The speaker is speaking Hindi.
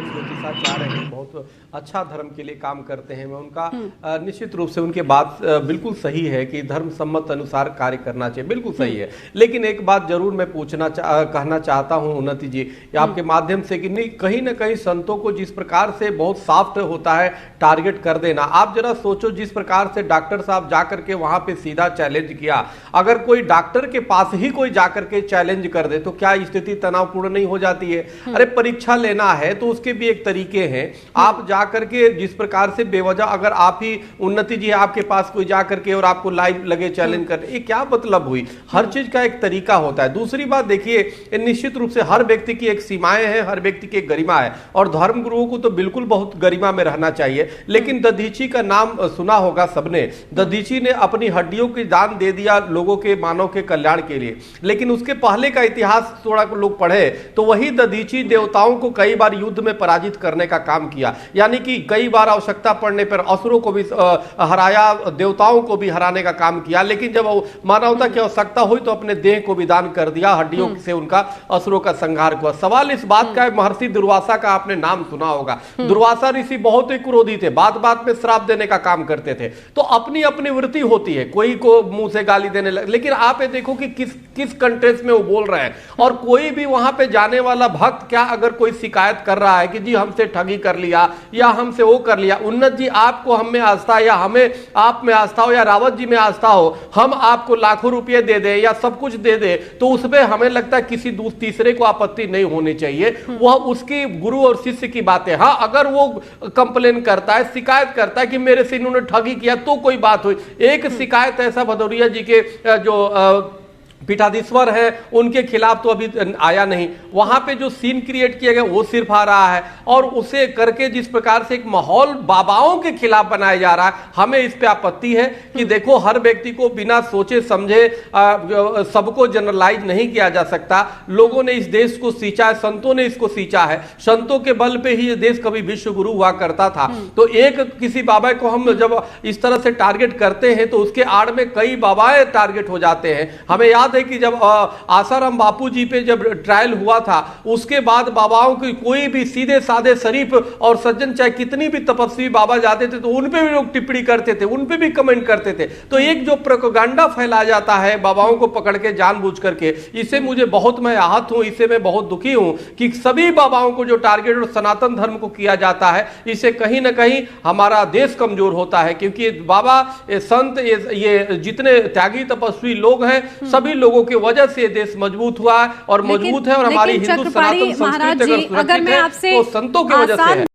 भगवान ज्योति साहब चाह रहे हैं, बहुत अच्छा धर्म के लिए काम करते हैं। मैं उनका निश्चित रूप से उनके बात बिल्कुल सही है कि धर्म सम्मत अनुसार कार्य करना चाहिए, बिल्कुल सही है। लेकिन एक बात जरूर मैं कहना चाहता हूं उन्नति जी आपके माध्यम से कि नहीं, कहीं ना कहीं संतों को जिस प्रकार से बहुत सॉफ्ट होता है टारगेट कर देना। आप जरा सोचो, जिस प्रकार से डॉक्टर साहब जाकर के वहां पे सीधा चैलेंज किया, अगर कोई डॉक्टर के पास ही कोई जाकर के चैलेंज कर दे तो क्या स्थिति तनावपूर्ण नहीं हो जाती है? अरे परीक्षा लेना है तो उसके भी एक तरीके हैं। आप जाकर के जिस प्रकार से बेवजह, अगर आप ही उन्नति जी आपके पास कोई जाकर के और आपको लाइव लगे चैलेंज कर, ये क्या मतलब हुई? हर चीज का एक तरीका होता है। दूसरी बात देखिए, निश्चित रूप से हर व्यक्ति की एक सीमाएं हैं, हर व्यक्ति की एक गरिमा है, और धर्म गुरुओं को तो बिल्कुल बहुत गरिमा में रहना चाहिए। लेकिन दधीची का नाम सुना होगा सबने। दधीची ने अपनी हड्डियों की दान दे दिया लोगों के मानव के कल्याण के लिए। लेकिन उसके पहले का इतिहास थोड़ा लोग पढ़े तो वही दधीची देवताओं को कई बार युद्ध में पराजित करने का काम किया, यानी कि कई बार आवश्यकता पड़ने पर असुरों को भी हराया, देवताओं को भी हराने का काम किया। लेकिन जब मानवता की आवश्यकता हुई तो अपने देह को भी दान कर दिया, हड्डियों से उनका असुरों का संहार हुआ। सवाल इस बात का है, महर्षि दुर्वासा का आपने नाम सुना होगा। दुर्वासा ऋषि बहुत ही क्रोधी थे, बात बात में श्राप देने का काम करते थे। तो अपनी अपनी वृत्ति होती है, कोई को मुंह से गाली देने लगे। लेकिन आप ये देखो कि किस कंटेक्स्ट में वो बोल रहे हैं। और कोई भी वहां पे जाने वाला भक्त, क्या अगर कोई शिकायत कर रहा है कि जी हमसे ठगी कर लिया या हमसे वो कर लिया, उन्नत जी आपको हम में आस्था या हमें आप में आस्था हो या रावत जी में आस्था हो, हम आपको लाखों रुपए दे दे या सब कुछ दे दे, तो उसमें हमें लगता है किसी तीसरे को आपत्ति नहीं होनी चाहिए। वह उसकी गुरु और शिष्य की बात है। हाँ, अगर वो कंप्लेन करता है, शिकायत करता है कि मेरे से इन्होंने ठगी किया, तो कोई बात हुई। एक शिकायत ऐसा भदौरिया जी के जो पीठाधीश्वर है उनके खिलाफ तो अभी आया नहीं। वहां पे जो सीन क्रिएट किया गया वो सिर्फ आ रहा है, और उसे करके जिस प्रकार से एक माहौल बाबाओं के खिलाफ बनाया जा रहा है, हमें इस पे आपत्ति है कि देखो, हर व्यक्ति को बिना सोचे समझे सबको जनरलाइज नहीं किया जा सकता। लोगों ने इस देश को सींचा है, संतों ने इसको सींचा है, संतों के बल पे ही ये देश कभी विश्व गुरु हुआ करता था। तो एक किसी बाबा को हम जब इस तरह से टारगेट करते हैं तो उसके आड़ में कई बाबाएं टारगेट हो जाते हैं। हमें याद है कि जब आसाराम बापू जी पे जब ट्रायल हुआ था, उसके बाद बाबाओं की कोई भी सीधे साधे शरीफ और सज्जन, चाहे कितनी भी तपस्वी बाबा जाते थे तो उन पे भी लोग टिप्पणी करते थे, उन पे भी कमेंट करते थे। तो एक जो प्रोपेगेंडा फैलाया जाता है बाबाओं को पकड़ के जानबूझ करके, इससे मुझे बहुत, मैं आहत हूं, इससे मैं बहुत दुखी हूं कि सभी बाबाओं को जो टारगेट और सनातन धर्म को किया जाता है, इससे कहीं ना कहीं हमारा देश कमजोर होता है। क्योंकि बाबा, ये संत, ये जितने त्यागी तपस्वी लोग हैं, सभी लोगों की वजह से देश मजबूत हुआ है और मजबूत है, और हमारी हिंदू सनातन संस्कृति अगर सुरक्षित है तो संतों की वजह से है।